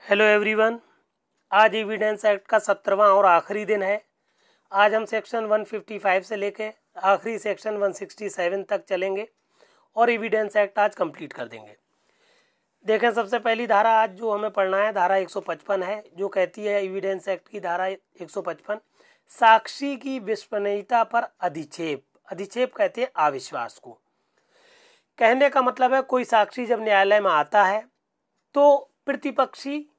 Hello everyone. आज evidence act का 17वां और आखिरी दिन है। आज हम सेक्शन 155 से लेके आखिरी सेक्शन 167 तक चलेंगे और एविडेंस एक्ट आज कंप्लीट कर देंगे। देखें, सबसे पहली धारा आज जो हमें पढ़ना है धारा 155 है, जो कहती है एविडेंस एक्ट की धारा 155, साक्षी की विश्वसनीयता पर अधिक्षेप। अधिक्षेप कहते हैं अविश्वास को। कहने का मतलब है कोई साक्षी जब न्यायालय में आता है तो प्रतिपक्षी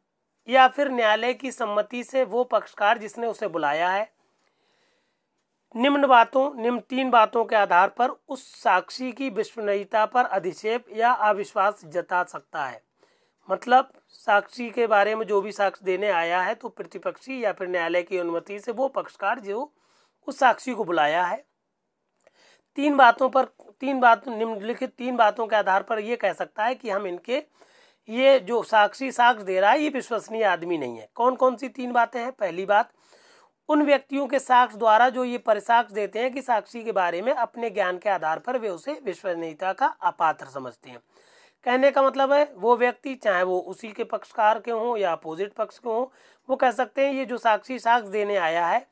या फिर न्यायालय की सम्मति से वो पक्षकार जिसने उसे बुलाया है निम्न तीन बातों के आधार पर उस साक्षी की विश्वसनीयता पर अधिक्षेप या अविश्वास जता सकता है। मतलब साक्षी के बारे में जो भी साक्ष्य देने आया है तो प्रतिपक्षी या फिर न्यायालय की अनुमति से वो पक्षकार जो उस साक्षी को बुलाया है निम्नलिखित तीन बातों के आधार पर ये कह सकता है कि हम इनके ये जो साक्षी साक्ष्य दे रहा है ये विश्वसनीय आदमी नहीं है। कौन कौन सी तीन बातें हैं? पहली बात, उन व्यक्तियों के साक्ष्य द्वारा जो ये परिसाक्ष्य देते हैं कि साक्षी के बारे में अपने ज्ञान के आधार पर वे उसे विश्वसनीयता का अपात्र समझते हैं। कहने का मतलब है वो व्यक्ति चाहे वो उसी के पक्षकार के हों या अपोजिट पक्ष के हों, वो कह सकते हैं ये जो साक्षी साक्ष्य देने आया है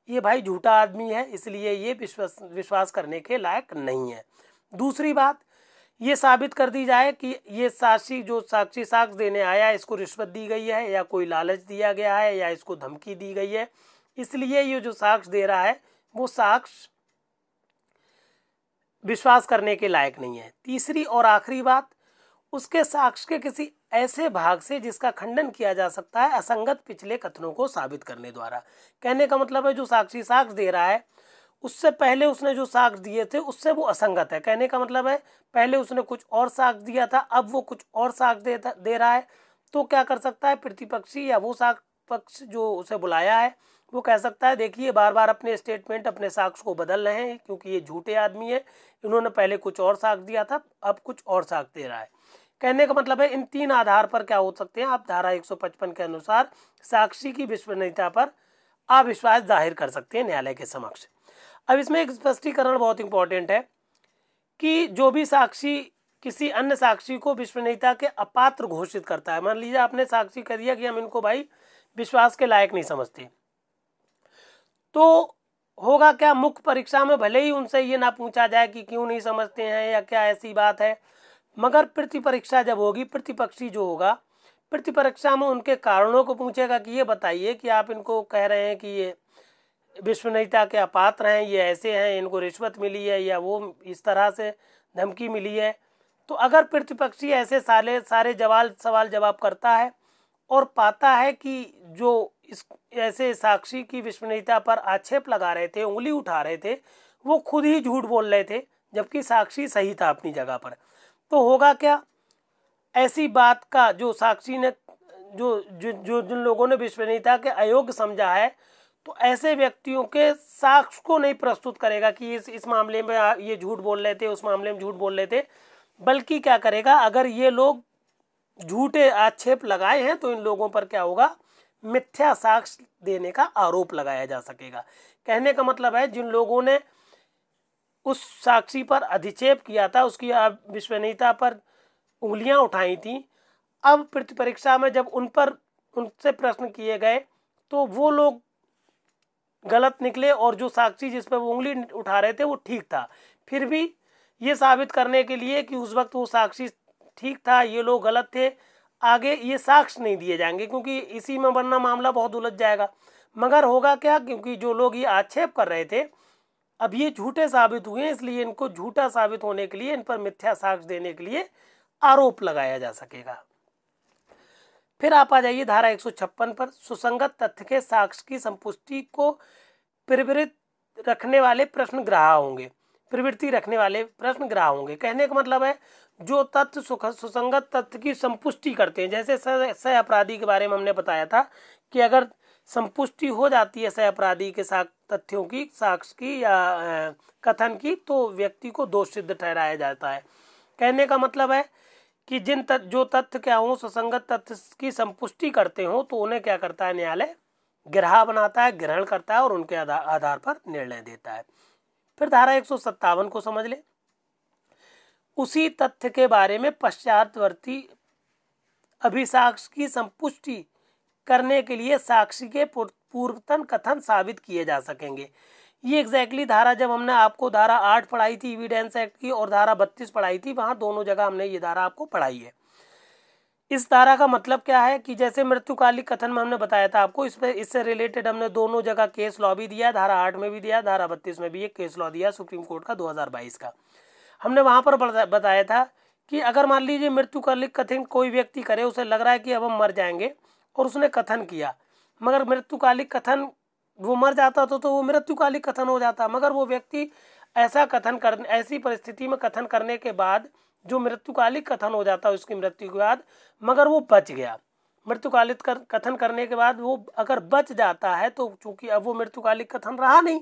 ये भाई झूठा आदमी है, इसलिए ये विश्वास करने के लायक नहीं है। दूसरी बात, ये साबित कर दी जाए कि ये साक्षी साक्ष्य देने आया इसको रिश्वत दी गई है या कोई लालच दिया गया है या इसको धमकी दी गई है, इसलिए ये जो साक्ष्य दे रहा है वो साक्ष्य विश्वास करने के लायक नहीं है। तीसरी और आखिरी बात, उसके साक्ष्य के किसी ऐसे भाग से जिसका खंडन किया जा सकता है असंगत पिछले कथनों को साबित करने द्वारा। कहने का मतलब है जो साक्षी साक्ष्य दे रहा है उससे पहले उसने जो साक्ष्य दिए थे उससे वो असंगत है। कहने का मतलब है पहले उसने कुछ और साक्ष्य दिया था, अब वो कुछ और साक्ष्य दे रहा है, तो क्या कर सकता है प्रतिपक्षी या वो साक्ष्य पक्ष जो उसे बुलाया है वो कह सकता है देखिए बार बार अपने स्टेटमेंट अपने साक्ष्य को बदल रहे हैं क्योंकि ये झूठे आदमी है, इन्होंने पहले कुछ और साक्ष्य दिया था अब कुछ और साक्ष्य दे रहा है। कहने का मतलब है इन तीन आधार पर क्या हो सकते हैं, आप धारा 155 के अनुसार साक्षी की विश्वसनीयता पर अविश्वास जाहिर कर सकते हैं न्यायालय के समक्ष। अब इसमें एक स्पष्टीकरण बहुत इंपॉर्टेंट है कि जो भी साक्षी किसी अन्य साक्षी को विश्वसनीयता के अपात्र घोषित करता है, मान लीजिए आपने साक्षी कह दिया कि हम इनको भाई विश्वास के लायक नहीं समझते, तो होगा क्या, मुख्य परीक्षा में भले ही उनसे ये ना पूछा जाए कि क्यों नहीं समझते हैं या क्या ऐसी बात है, मगर प्रतिपरीक्षा जब होगी प्रतिपक्षी जो होगा प्रतिपरीक्षा में उनके कारणों को पूछेगा कि ये बताइए कि आप इनको कह रहे हैं कि ये विश्वसनीयता के अपात्र हैं, ये ऐसे हैं, इनको रिश्वत मिली है या वो इस तरह से धमकी मिली है। तो अगर प्रतिपक्षी ऐसे सारे सवाल जवाब करता है और पाता है कि जो इस ऐसे साक्षी की विश्वसनीयता पर आक्षेप लगा रहे थे, उंगली उठा रहे थे, वो खुद ही झूठ बोल रहे थे जबकि साक्षी सही था अपनी जगह पर, तो होगा क्या, ऐसी बात का जो साक्षी ने जिन लोगों ने विश्वसनीयता के अयोग्य समझा है तो ऐसे व्यक्तियों के साक्ष्य को नहीं प्रस्तुत करेगा कि इस मामले में ये झूठ बोल रहे थे, उस मामले में झूठ बोल रहे थे, बल्कि क्या करेगा, अगर ये लोग झूठे आक्षेप लगाए हैं तो इन लोगों पर क्या होगा, मिथ्या साक्ष्य देने का आरोप लगाया जा सकेगा। कहने का मतलब है जिन लोगों ने उस साक्षी पर अधिक्षेप किया था, उसकी विश्वसनीयता पर उंगलियां उठाई थी, अब प्रतिपरीक्षा में जब उनसे प्रश्न किए गए तो वो लोग गलत निकले और जो साक्षी जिस पर वो उंगली उठा रहे थे वो ठीक था। फिर भी ये साबित करने के लिए कि उस वक्त वो साक्षी ठीक था, ये लोग गलत थे, आगे ये साक्ष्य नहीं दिए जाएंगे क्योंकि इसी में वरना मामला बहुत उलझ जाएगा। मगर होगा क्या, क्योंकि जो लोग ये आक्षेप कर रहे थे अब ये झूठे साबित हुए, इसलिए इनको झूठा साबित होने के लिए इन पर मिथ्या साक्ष्य देने के लिए आरोप लगाया जा सकेगा। फिर आप आ जाइए धारा 156 पर, सुसंगत तथ्य के साक्ष्य की संपुष्टि को प्रवृत्ति रखने वाले प्रश्न ग्राह्य होंगे। कहने का मतलब है जो तथ्य सुसंगत तथ्य की संपुष्टि करते हैं, जैसे सह अपराधी के बारे में हमने बताया था कि अगर संपुष्टि हो जाती है सह अपराधी के साथ तथ्यों की, साक्ष्य की या कथन की, तो व्यक्ति को दोष सिद्ध ठहराया जाता है। कहने का मतलब है कि जो तथ्य क्या हो सुसंगत तथ्य की संपुष्टि करते हो तो उन्हें क्या करता है न्यायालय, ग्राह्य बनाता है, ग्रहण करता है और उनके आधार पर निर्णय देता है। फिर धारा 157 को समझ ले, उसी तथ्य के बारे में पश्चातवर्ती अभिसाक्ष्य की संपुष्टि करने के लिए साक्षी के पूर्वतन कथन साबित किए जा सकेंगे। ये एग्जैक्टली धारा जब हमने आपको धारा 8 पढ़ाई थी एविडेंस एक्ट की और धारा 32 पढ़ाई थी, वहाँ दोनों जगह हमने ये धारा आपको पढ़ाई है। इस धारा का मतलब क्या है कि जैसे मृत्युकालिक कथन में हमने बताया था आपको, इससे रिलेटेड हमने दोनों जगह केस लॉ भी दिया, धारा 8 में भी दिया, धारा 32 में भी एक केस लॉ दिया सुप्रीम कोर्ट का 2022 का। हमने वहाँ पर बताया था कि अगर मान लीजिए मृत्युकालिक कथन कोई व्यक्ति करे, उसे लग रहा है कि अब हम मर जाएंगे और उसने कथन किया, मगर मृत्युकालिक कथन वो मर जाता तो वो मृत्युकालिक कथन हो जाता। मगर वो व्यक्ति ऐसा कथन कर ऐसी परिस्थिति में कथन करने के बाद जो मृत्युकालिक कथन हो जाता है उसकी मृत्यु के बाद, मगर वो बच गया। मृत्युकालिक कथन करने के बाद वो अगर बच जाता है तो चूंकि अब वो मृत्युकालिक कथन रहा नहीं,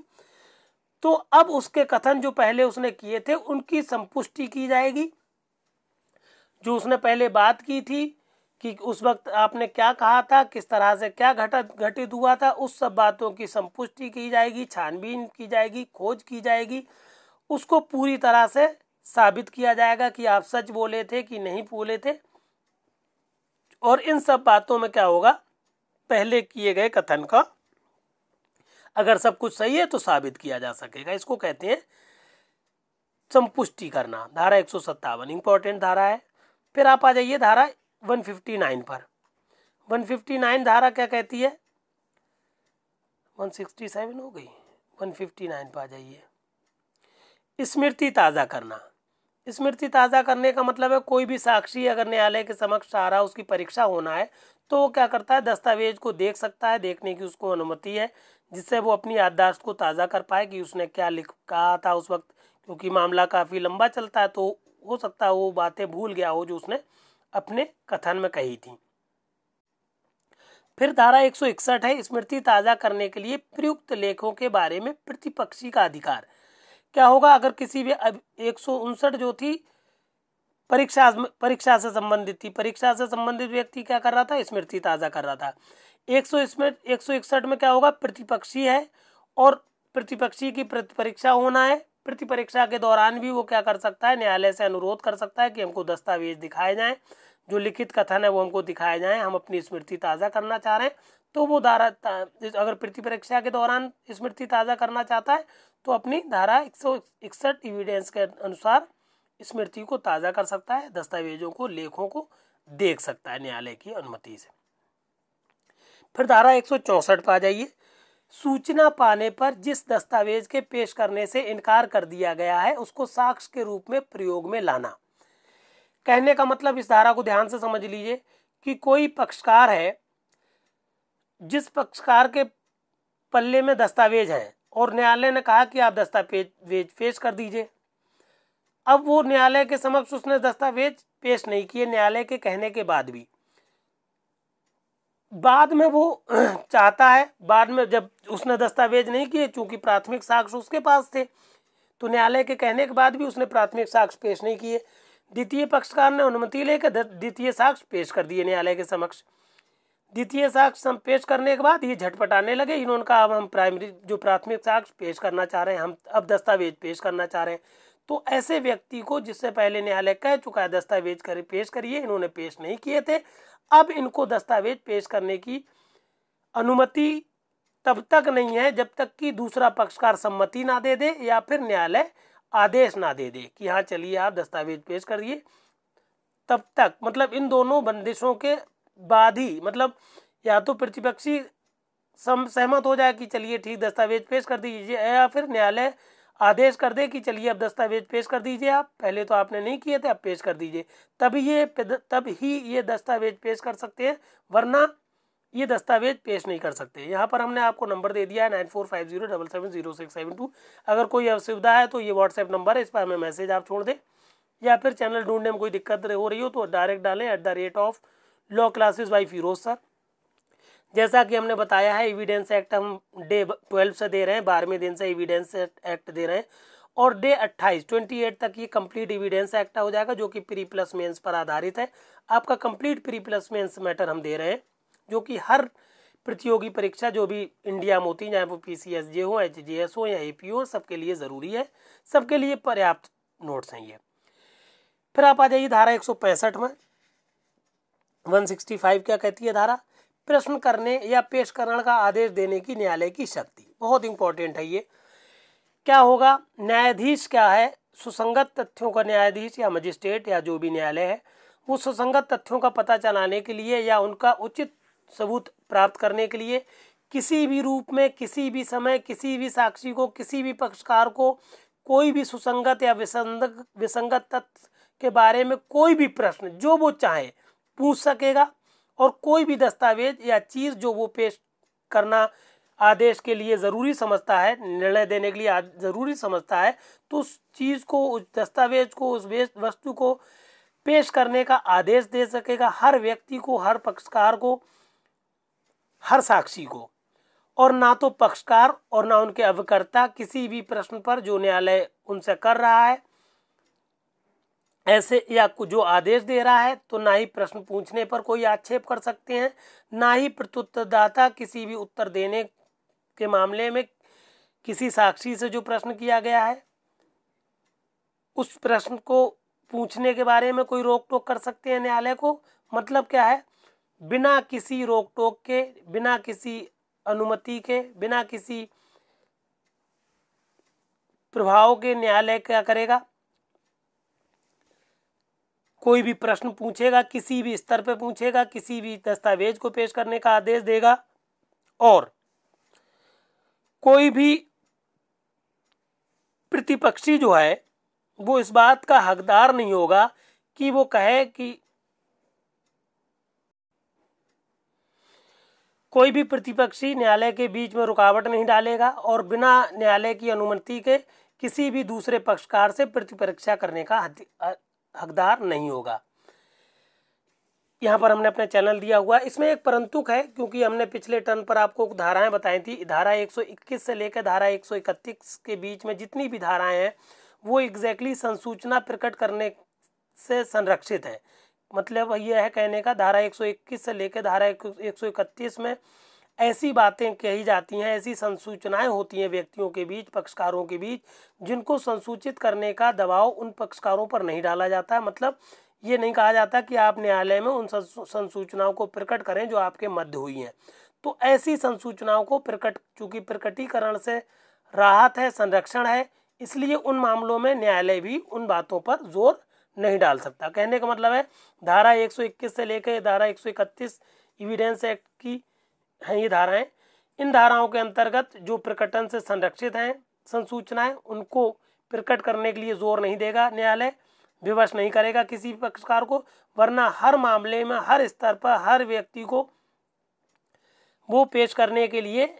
तो अब उसके कथन जो पहले उसने किए थे उनकी संपुष्टि की जाएगी। जो उसने पहले बात की थी कि उस वक्त आपने क्या कहा था, किस तरह से क्या घटित हुआ था, उस सब बातों की संपुष्टि की जाएगी, छानबीन की जाएगी, खोज की जाएगी, उसको पूरी तरह से साबित किया जाएगा कि आप सच बोले थे कि नहीं बोले थे। और इन सब बातों में क्या होगा, पहले किए गए कथन का अगर सब कुछ सही है तो साबित किया जा सकेगा। इसको कहते हैं संपुष्टि करना। धारा 157 इंपॉर्टेंट धारा है। फिर आप आ जाइए धारा 159 पर। 159 धारा क्या कहती है, 167 हो गई, 159 पर आ जाइए। स्मृति ताज़ा करना। स्मृति ताज़ा करने का मतलब है कोई भी साक्षी अगर न्यायालय के समक्ष आ रहा है, उसकी परीक्षा होना है, तो वो क्या करता है, दस्तावेज को देख सकता है, देखने की उसको अनुमति है, जिससे वो अपनी याददाश्त को ताज़ा कर पाए कि उसने क्या कहा था उस वक्त। क्योंकि मामला काफ़ी लंबा चलता है तो हो सकता है वो बातें भूल गया हो जो उसने अपने कथन में कही थी। फिर धारा 161 है स्मृति ताज़ा करने के लिए प्रयुक्त लेखों के बारे में प्रतिपक्षी का अधिकार। क्या होगा, अगर किसी भी 159 जो थी परीक्षा से संबंधित थी, परीक्षा से संबंधित व्यक्ति क्या कर रहा था, स्मृति ताज़ा कर रहा था। 161 में क्या होगा, प्रतिपक्षी है और प्रतिपक्षी की परीक्षा होना है। प्रतिपरीक्षा के दौरान भी वो क्या कर सकता है, न्यायालय से अनुरोध कर सकता है कि हमको दस्तावेज दिखाए जाएं, जो लिखित कथन है वो हमको दिखाए जाएं, हम अपनी स्मृति ताज़ा करना चाह रहे हैं। तो वो धारा अगर प्रतिपरीक्षा के दौरान स्मृति ताज़ा करना चाहता है तो अपनी धारा 161 एविडेंस के अनुसार स्मृति को ताज़ा कर सकता है, दस्तावेजों को, लेखों को देख सकता है न्यायालय की अनुमति से। फिर धारा 164 पर आ जाइए। सूचना पाने पर जिस दस्तावेज के पेश करने से इनकार कर दिया गया है उसको साक्ष्य के रूप में प्रयोग में लाना। कहने का मतलब, इस धारा को ध्यान से समझ लीजिए कि कोई पक्षकार है, जिस पक्षकार के पल्ले में दस्तावेज है और न्यायालय ने कहा कि आप दस्तावेज पेश कर दीजिए। अब वो न्यायालय के समक्ष उसने दस्तावेज पेश नहीं किए, न्यायालय के कहने के बाद भी, बाद में वो चाहता है, बाद में जब उसने दस्तावेज नहीं किए, चूंकि प्राथमिक साक्ष्य उसके पास थे, तो न्यायालय के कहने के बाद भी उसने प्राथमिक साक्ष्य पेश नहीं किए। द्वितीय पक्षकार ने अनुमति लेकर द्वितीय साक्ष्य पेश कर दिए न्यायालय के समक्ष। द्वितीय साक्ष्य पेश करने के बाद ये झटपटाने लगे, इन्होंने कहा अब हम जो प्राथमिक साक्ष्य पेश करना चाह रहे हैं, हम अब दस्तावेज पेश करना चाह रहे हैं। तो ऐसे व्यक्ति को, जिससे पहले न्यायालय कह चुका है दस्तावेज पेश करिए, इन्होंने पेश नहीं किए थे, अब इनको दस्तावेज पेश करने की अनुमति तब तक नहीं है जब तक कि दूसरा पक्षकार सम्मति ना दे दे या फिर न्यायालय आदेश ना दे दे कि हाँ चलिए आप दस्तावेज पेश करिए। तब तक मतलब इन दोनों बंदिशों के बाद ही, मतलब या तो प्रतिपक्षी सहमत हो जाए कि चलिए ठीक दस्तावेज पेश कर दीजिए, या फिर न्यायालय आदेश कर दे कि चलिए अब दस्तावेज पेश कर दीजिए, आप पहले तो आपने नहीं किए थे अब पेश कर दीजिए, तब ही ये दस्तावेज पेश कर सकते हैं, वरना ये दस्तावेज पेश नहीं कर सकते। यहाँ पर हमने आपको नंबर दे दिया है 9450770672। अगर कोई असुविधा है तो ये व्हाट्सएप नंबर है, इस पर हमें मैसेज आप छोड़ दें, या फिर चैनल ढूंढने में कोई दिक्कत हो रही हो तो डायरेक्ट डालें @law classes by Firoz sir. जैसा कि हमने बताया है एविडेंस एक्ट हम डे 12 से दे रहे हैं, 12वें दिन से एविडेंस एक्ट दे रहे हैं, और डे 28 तक ये कंप्लीट एविडेंस एक्ट हो जाएगा, जो कि प्री प्लस मेंस पर आधारित है। आपका complete pre plus mains matter हम दे रहे हैं, जो कि हर प्रतियोगी परीक्षा जो भी इंडिया में होती है, चाहे वो PCSJ हो, HJS हो या AP हो, सबके लिए ज़रूरी है, सबके लिए पर्याप्त नोट्स हैं ये। फिर आप आ जाइए धारा 165 में। 165 क्या कहती है धारा? प्रश्न करने या पेशकरण का आदेश देने की न्यायालय की शक्ति। बहुत इंपॉर्टेंट है ये। क्या होगा? न्यायाधीश क्या है? सुसंगत तथ्यों का न्यायाधीश या मजिस्ट्रेट या जो भी न्यायालय है, वो सुसंगत तथ्यों का पता चलाने के लिए या उनका उचित सबूत प्राप्त करने के लिए किसी भी रूप में, किसी भी समय, किसी भी साक्षी को, किसी भी पक्षकार को कोई भी सुसंगत या विसंगत तथ्य के बारे में कोई भी प्रश्न जो वो चाहे पूछ सकेगा, और कोई भी दस्तावेज या चीज़ जो वो पेश करना आदेश के लिए ज़रूरी समझता है, निर्णय देने के लिए ज़रूरी समझता है, तो उस चीज़ को, उस दस्तावेज को, उस वस्तु को पेश करने का आदेश दे सकेगा हर व्यक्ति को, हर पक्षकार को, हर साक्षी को। और ना तो पक्षकार और ना उनके अभिकर्ता किसी भी प्रश्न पर जो न्यायालय उनसे कर रहा है ऐसे या जो आदेश दे रहा है, तो ना ही प्रश्न पूछने पर कोई आक्षेप कर सकते हैं, ना ही प्रत्युत्तरदाता किसी भी उत्तर देने के मामले में किसी साक्षी से जो प्रश्न किया गया है उस प्रश्न को पूछने के बारे में कोई रोक टोक कर सकते हैं न्यायालय को। मतलब क्या है? बिना किसी रोक टोक के, बिना किसी अनुमति के, बिना किसी प्रभाव के न्यायालय क्या करेगा? कोई भी प्रश्न पूछेगा, किसी भी स्तर पर पूछेगा, किसी भी दस्तावेज को पेश करने का आदेश देगा, और कोई भी प्रतिपक्षी जो है वो इस बात का हकदार नहीं होगा कि वो कहे कि कोई भी प्रतिपक्षी न्यायालय के बीच में रुकावट नहीं डालेगा और बिना न्यायालय की अनुमति के किसी भी दूसरे पक्षकार से प्रतिपरीक्षा करने का हकदार नहीं होगा। यहाँ पर हमने अपना चैनल दिया हुआ है। इसमें एक परंतुक है, क्योंकि हमने पिछले टर्न पर आपको धाराएं बताई थी। धारा 121 से लेकर धारा 131 के बीच में जितनी भी धाराएं हैं वो एग्जैक्टली संसूचना प्रकट करने से संरक्षित है। मतलब यह है कहने का, धारा 121 से लेकर धारा 131 में ऐसी बातें कही जाती हैं, ऐसी संसूचनाएं होती हैं व्यक्तियों के बीच, पक्षकारों के बीच, जिनको संसूचित करने का दबाव उन पक्षकारों पर नहीं डाला जाता। मतलब ये नहीं कहा जाता कि आप न्यायालय में उन संसूचनाओं को प्रकट करें जो आपके मध्य हुई हैं। तो ऐसी संसूचनाओं को चूंकि प्रकटीकरण से राहत है, संरक्षण है, इसलिए उन मामलों में न्यायालय भी उन बातों पर जोर नहीं डाल सकता। कहने का मतलब है धारा 121 से लेकर धारा 131 एविडेंस एक्ट की हैं ये धाराएं। इन धाराओं के अंतर्गत जो प्रकटन से संरक्षित हैं संसूचनाएं, उनको प्रकट करने के लिए जोर नहीं देगा न्यायालय, विवश नहीं करेगा किसी भी पक्षकार को, वरना हर मामले में, हर स्तर पर, हर व्यक्ति को वो पेश करने के लिए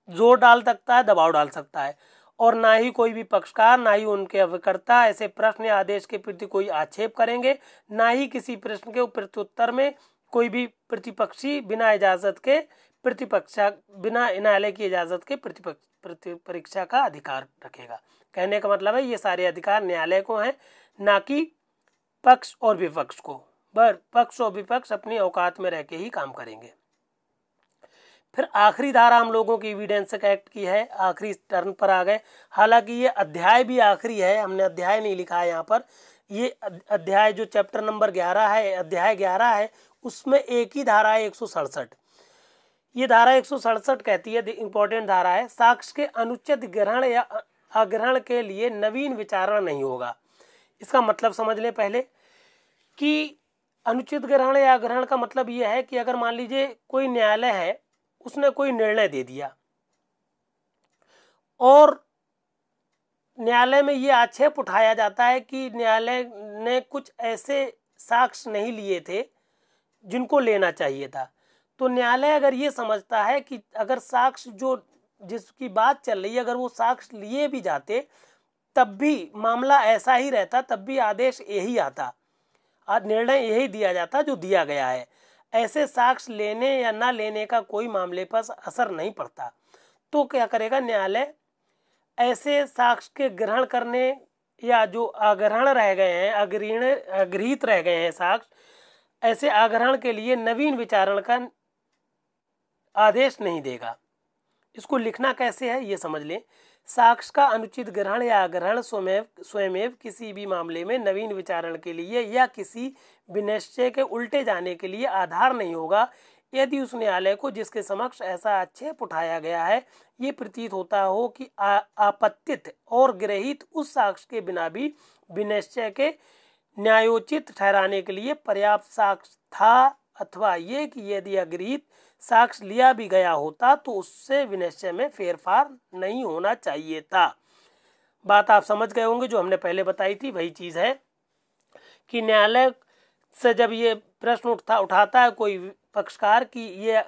जोर डाल सकता है, दबाव डाल सकता है। और ना ही कोई भी पक्षकार, ना ही उनके अभिकर्ता ऐसे प्रश्न या आदेश के प्रति कोई आक्षेप करेंगे, ना ही किसी प्रश्न के प्रत्युत्तर में कोई भी प्रतिपक्षी बिना इजाजत के बिना न्यायालय की इजाजत के प्रतिपरीक्षा का अधिकार रखेगा। कहने का मतलब है ये सारे अधिकार न्यायालय को हैं, ना कि पक्ष और विपक्ष को। पक्ष और विपक्ष अपनी औकात में रह के ही काम करेंगे। फिर आखिरी धारा हम लोगों की एविडेंस एक्ट की है, आखिरी टर्न पर आ गए। हालांकि ये अध्याय भी आखिरी है, हमने अध्याय नहीं लिखा है यहाँ पर। ये अध्याय जो चैप्टर नंबर 11 है, अध्याय 11 है, उसमें एक ही धारा है 167। ये धारा 167 कहती है, इंपॉर्टेंट धारा है, साक्ष्य के अनुचित ग्रहण या अग्रहण के लिए नवीन विचारण नहीं होगा। इसका मतलब समझ लें पहले कि अनुचित ग्रहण या अग्रहण का मतलब ये है कि अगर मान लीजिए कोई न्यायालय है, उसने कोई निर्णय दे दिया और न्यायालय में ये आक्षेप उठाया जाता है कि न्यायालय ने कुछ ऐसे साक्ष्य नहीं लिए थे जिनको लेना चाहिए था, तो न्यायालय अगर ये समझता है कि अगर साक्ष्य जो जिसकी बात चल रही है अगर वो साक्ष्य लिए भी जाते तब भी मामला ऐसा ही रहता, तब भी आदेश यही आता, निर्णय यही दिया जाता जो दिया गया है, ऐसे साक्ष्य लेने या ना लेने का कोई मामले पर असर नहीं पड़ता, तो क्या करेगा न्यायालय? ऐसे साक्ष्य के ग्रहण करने या जो अग्रहण रह गए हैं, अगृहीत रह गए हैं साक्ष्य, ऐसे अग्रहण के लिए नवीन विचारण का आदेश नहीं देगा। इसको लिखना कैसे है ये समझ लें। साक्ष्य का अनुचित ग्रहण या अग्रहण स्वयमेव किसी भी मामले में नवीन विचारण के लिए या किसी विनिश्चय के उल्टे जाने के लिए आधार नहीं होगा, यदि उस न्यायालय को जिसके समक्ष ऐसा आक्षेप उठाया गया है ये प्रतीत होता हो कि आपत्तित और गृहीत उस साक्ष्य के बिना भी विनिश्चय के न्यायोचित ठहराने के लिए पर्याप्त साक्ष्य था, अथवा ये कि यदि अगृहीत साक्ष्य लिया भी गया होता तो उससे विनिश्चय में फेरफार नहीं होना चाहिए था। बात आप समझ गए होंगे, जो हमने पहले बताई थी वही चीज़ है कि न्यायालय से जब ये प्रश्न उठाता है कोई पक्षकार कि ये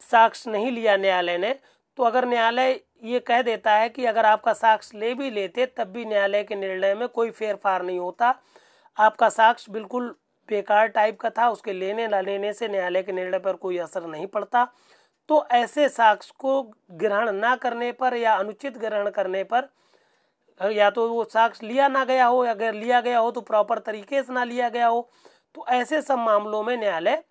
साक्ष्य नहीं लिया न्यायालय ने, तो अगर न्यायालय ये कह देता है कि अगर आपका साक्ष्य ले भी लेते तब भी न्यायालय के निर्णय में कोई फेरफार नहीं होता, आपका साक्ष्य बिल्कुल बेकार टाइप का था, उसके लेने न लेने से न्यायालय के निर्णय पर कोई असर नहीं पड़ता, तो ऐसे साक्ष्य को ग्रहण ना करने पर या अनुचित ग्रहण करने पर, या तो वो साक्ष्य लिया ना गया हो, अगर लिया गया हो तो प्रॉपर तरीके से ना लिया गया हो, तो ऐसे सब मामलों में न्यायालय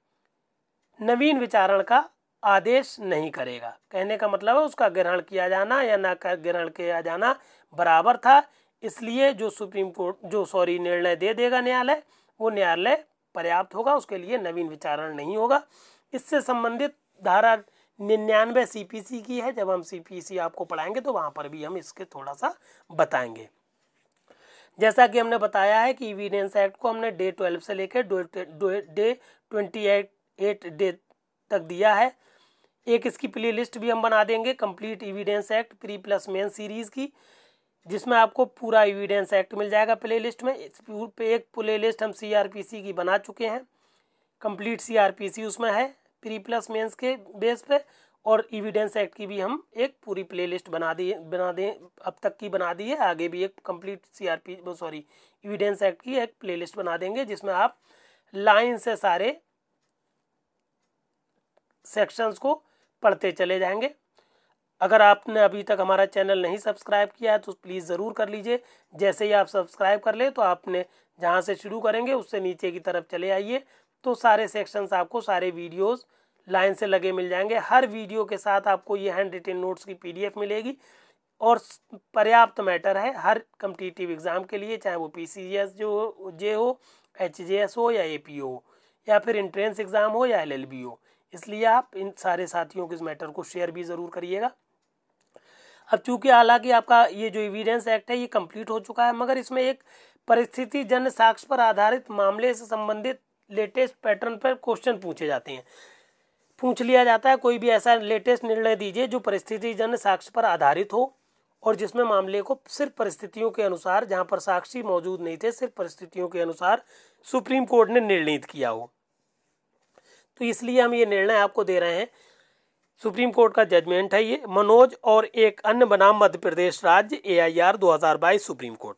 नवीन विचारण का आदेश नहीं करेगा। कहने का मतलब है उसका ग्रहण किया जाना या ना ग्रहण किया जाना बराबर था, इसलिए जो सुप्रीम कोर्ट निर्णय दे देगा न्यायालय, वो न्यायालय पर्याप्त होगा, उसके लिए नवीन विचारण नहीं होगा। इससे संबंधित धारा 99 CPC की है, जब हम CPC आपको पढ़ाएंगे तो वहाँ पर भी हम इसके थोड़ा सा बताएंगे। जैसा कि हमने बताया है कि एविडेंस एक्ट को हमने डे 12 से लेकर डे 28 डे तक दिया है। एक इसकी प्ले लिस्ट भी हम बना देंगे, complete evidence act pre plus main series की, जिसमें आपको पूरा एविडेंस एक्ट मिल जाएगा प्ले लिस्ट में। एक प्ले लिस्ट हम CRPC की बना चुके हैं, कंप्लीट CRPC उसमें है प्री प्लस मेंस के बेस पे, और एविडेंस एक्ट की भी हम एक पूरी प्ले लिस्ट बना दें, अब तक की बना दी है, आगे भी एक कंप्लीट एविडेंस एक्ट की एक प्ले लिस्ट बना देंगे, जिसमें आप लाइन से सारे सेक्शंस को पढ़ते चले जाएंगे। अगर आपने अभी तक हमारा चैनल नहीं सब्सक्राइब किया है तो प्लीज़ ज़रूर कर लीजिए। जैसे ही आप सब्सक्राइब कर ले तो आपने जहाँ से शुरू करेंगे उससे नीचे की तरफ चले आइए, तो सारे सेक्शंस आपको, सारे वीडियोस लाइन से लगे मिल जाएंगे। हर वीडियो के साथ आपको ये हैंड रिटेन नोट्स की PDF मिलेगी, और पर्याप्त मैटर है हर कम्पिटिटिव एग्ज़ाम के लिए, चाहे वो PCS जे हो, HJS हो या AP हो, या फिर एंट्रेंस एग्ज़ाम हो या LLB हो। इसलिए आप इन सारे साथियों के इस मैटर को शेयर भी ज़रूर करिएगा। अब चूँकि हालांकि आपका ये जो एविडेंस एक्ट है ये कंप्लीट हो चुका है, मगर इसमें एक परिस्थिति जन्य साक्ष्य पर आधारित मामले से संबंधित लेटेस्ट पैटर्न पर क्वेश्चन पूछे जाते हैं, पूछ लिया जाता है। कोई भी ऐसा लेटेस्ट निर्णय दीजिए जो परिस्थिति जन्य साक्ष्य पर आधारित हो और जिसमें मामले को सिर्फ परिस्थितियों के अनुसार, जहाँ पर साक्षी मौजूद नहीं थे, सिर्फ परिस्थितियों के अनुसार सुप्रीम कोर्ट ने निर्णित किया हो। तो इसलिए हम ये निर्णय आपको दे रहे हैं, सुप्रीम कोर्ट का जजमेंट है ये। मनोज और एक अन्य बनाम मध्य प्रदेश राज्य AIR 2022 सुप्रीम कोर्ट।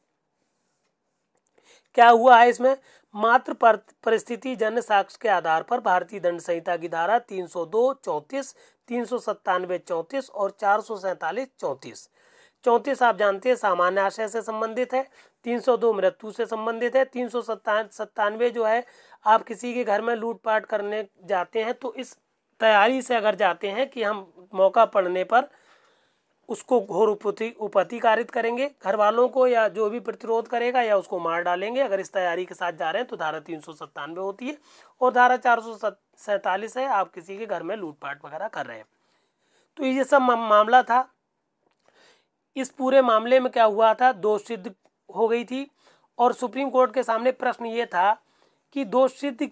क्या हुआ है इसमें? मात्र परिस्थिति जन्य साक्ष्य के आधार पर भारतीय दंड संहिता की धारा 302, 34, 397, 34 और 447, 34। 34 आप जानते हैं सामान्य आशय से संबंधित है, 302 मृत्यु से संबंधित है, 397 जो है आप किसी के घर में लूटपाट करने जाते हैं तो इस तैयारी से अगर जाते हैं कि हम मौका पड़ने पर उसको घोर उपतिकारित करेंगे घर वालों को, या जो भी प्रतिरोध करेगा या उसको मार डालेंगे, अगर इस तैयारी के साथ जा रहे हैं तो धारा 397 होती है। और धारा 447 है आप किसी के घर में लूटपाट वगैरह कर रहे हैं। तो ये सब मामला था। इस पूरे मामले में क्या हुआ था, दोष सिद्ध हो गई थी, और सुप्रीम कोर्ट के सामने प्रश्न ये था कि दोष सिद्ध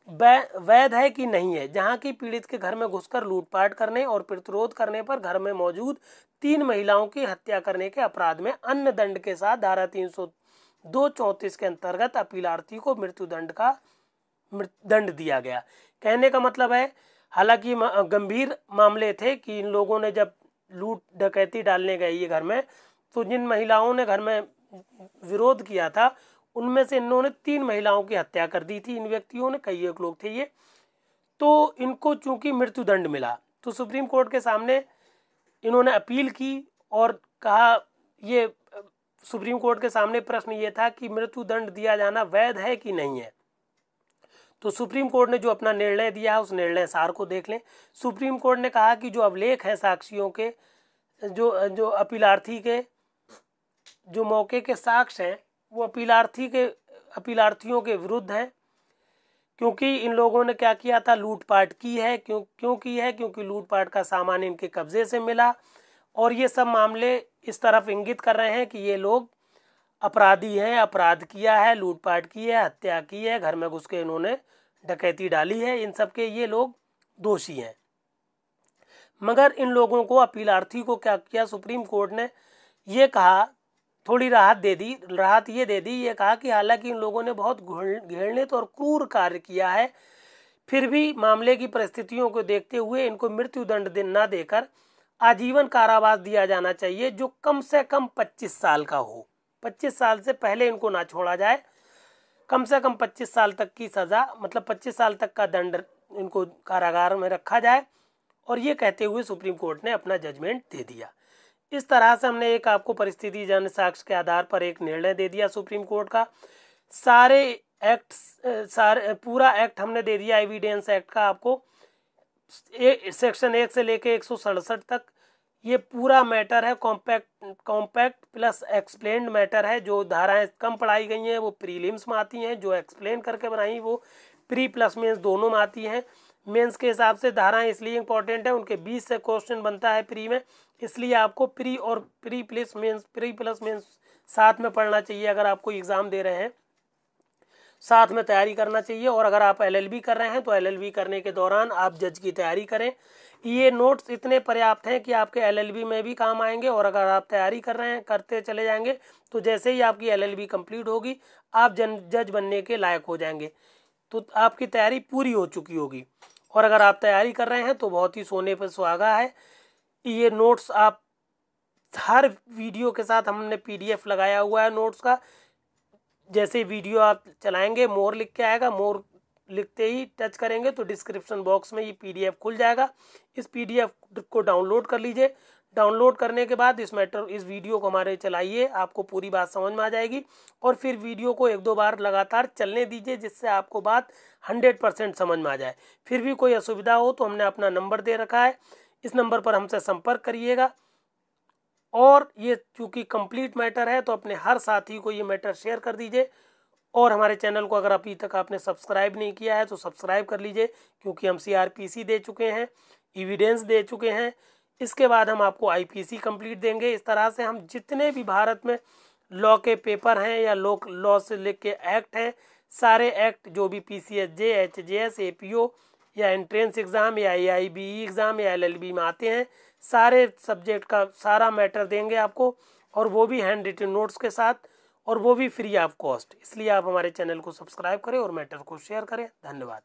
वैध है कि नहीं है, जहां की पीड़ित के घर में घुसकर लूटपाट करने और प्रतिरोध करने पर घर में मौजूद 3 महिलाओं की हत्या करने के अपराध में अन्य दंड के साथ धारा 302, 34 के अंतर्गत अपीलार्थी को मृत्यु दंड दिया गया। कहने का मतलब है, हालांकि गंभीर मामले थे कि इन लोगों ने जब लूट डकैती डालने गए ये घर में, तो जिन महिलाओं ने घर में विरोध किया था उनमें से इन्होंने 3 महिलाओं की हत्या कर दी थी। इन व्यक्तियों ने, कई एक लोग थे ये, तो इनको चूंकि मृत्यु दंड मिला तो सुप्रीम कोर्ट के सामने इन्होंने अपील की और कहा, ये सुप्रीम कोर्ट के सामने प्रश्न ये था कि मृत्यु दंड दिया जाना वैध है कि नहीं है। तो सुप्रीम कोर्ट ने जो अपना निर्णय दिया उस निर्णय सार को देख लें। सुप्रीम कोर्ट ने कहा कि जो अभिलेख है साक्षियों के जो जो अपीलार्थी के जो मौके के साक्ष्य हैं वो अपीलार्थियों के विरुद्ध हैं, क्योंकि इन लोगों ने क्या किया था, लूटपाट की है। क्यों की है? क्योंकि लूटपाट का सामान इनके कब्जे से मिला, और ये सब मामले इस तरफ इंगित कर रहे हैं कि ये लोग अपराधी हैं, अपराध किया है, लूटपाट की है, हत्या की है, घर में घुस के इन्होंने डकैती डाली है, इन सब के ये लोग दोषी हैं। मगर इन लोगों को, अपीलार्थी को क्या किया, सुप्रीम कोर्ट ने ये कहा, थोड़ी राहत दे दी। राहत ये दे दी, ये कहा कि हालांकि इन लोगों ने बहुत घृणित और क्रूर कार्य किया है, फिर भी मामले की परिस्थितियों को देखते हुए इनको मृत्यु दंड न देकर आजीवन कारावास दिया जाना चाहिए, जो कम से कम 25 साल का हो। 25 साल से पहले इनको ना छोड़ा जाए, कम से कम 25 साल तक की सज़ा, मतलब 25 साल तक का दंड इनको कारागार में रखा जाए। और ये कहते हुए सुप्रीम कोर्ट ने अपना जजमेंट दे दिया। इस तरह से हमने एक आपको परिस्थिति जन साक्ष्य के आधार पर एक निर्णय दे दिया सुप्रीम कोर्ट का। पूरा एक्ट हमने दे दिया, एविडेंस एक्ट का आपको, सेक्शन 1 से लेके 167 तक ये पूरा मैटर है। कॉम्पैक्ट प्लस एक्सप्लेन्ड मैटर है। जो धाराएं कम पढ़ाई गई हैं वो प्रीलिम्स में आती हैं, जो एक्सप्लेन करके बनाई वो प्री प्लस मेंस दोनों में आती हैं। मेंस के हिसाब से धाराएं इसलिए इंपॉर्टेंट है, उनके 20 से क्वेश्चन बनता है प्री में, इसलिए आपको प्री और प्री प्लस मेंस साथ में पढ़ना चाहिए। अगर आप कोई एग्ज़ाम दे रहे हैं साथ में तैयारी करना चाहिए। और अगर आप एलएलबी कर रहे हैं तो एलएलबी करने के दौरान आप जज की तैयारी करें। ये नोट्स इतने पर्याप्त हैं कि आपके एलएलबी में भी काम आएंगे, और अगर आप तैयारी कर रहे हैं, करते चले जाएंगे, तो जैसे ही आपकी एलएलबी कंप्लीट होगी आप जज बनने के लायक हो जाएंगे, तो आपकी तैयारी पूरी हो चुकी होगी। और अगर आप तैयारी कर रहे हैं तो बहुत ही सोने पर सुहागा है। ये नोट्स आप हर वीडियो के साथ हमने पीडीएफ लगाया हुआ है नोट्स का। जैसे वीडियो आप चलाएंगे मोर लिख के आएगा, मोर लिखते ही टच करेंगे तो डिस्क्रिप्शन बॉक्स में ये पीडीएफ खुल जाएगा। इस पीडीएफ को डाउनलोड कर लीजिए। डाउनलोड करने के बाद इस वीडियो को हमारे चलाइए, आपको पूरी बात समझ में आ जाएगी। और फिर वीडियो को 1-2 बार लगातार चलने दीजिए, जिससे आपको बात 100% समझ में आ जाए। फिर भी कोई असुविधा हो तो हमने अपना नंबर दे रखा है, इस नंबर पर हमसे संपर्क करिएगा। और ये चूँकि कंप्लीट मैटर है तो अपने हर साथी को ये मैटर शेयर कर दीजिए। और हमारे चैनल को अगर अभी तक आपने सब्सक्राइब नहीं किया है तो सब्सक्राइब कर लीजिए, क्योंकि हम सीआरपीसी दे चुके हैं, एविडेंस दे चुके हैं, इसके बाद हम आपको आईपीसी कंप्लीट देंगे। इस तरह से हम जितने भी भारत में लॉ के पेपर हैं या लॉ से लेके एक्ट हैं, सारे एक्ट जो भी पीसीएसजे, एचजेएस, एपीओ या एंट्रेंस एग्ज़ाम या एआईबीई एग्ज़ाम या एलएलबी में आते हैं, सारे सब्जेक्ट का सारा मैटर देंगे आपको, और वो भी हैंड रिटन नोट्स के साथ, और वो भी फ्री ऑफ कॉस्ट। इसलिए आप हमारे चैनल को सब्सक्राइब करें और मैटर को शेयर करें। धन्यवाद।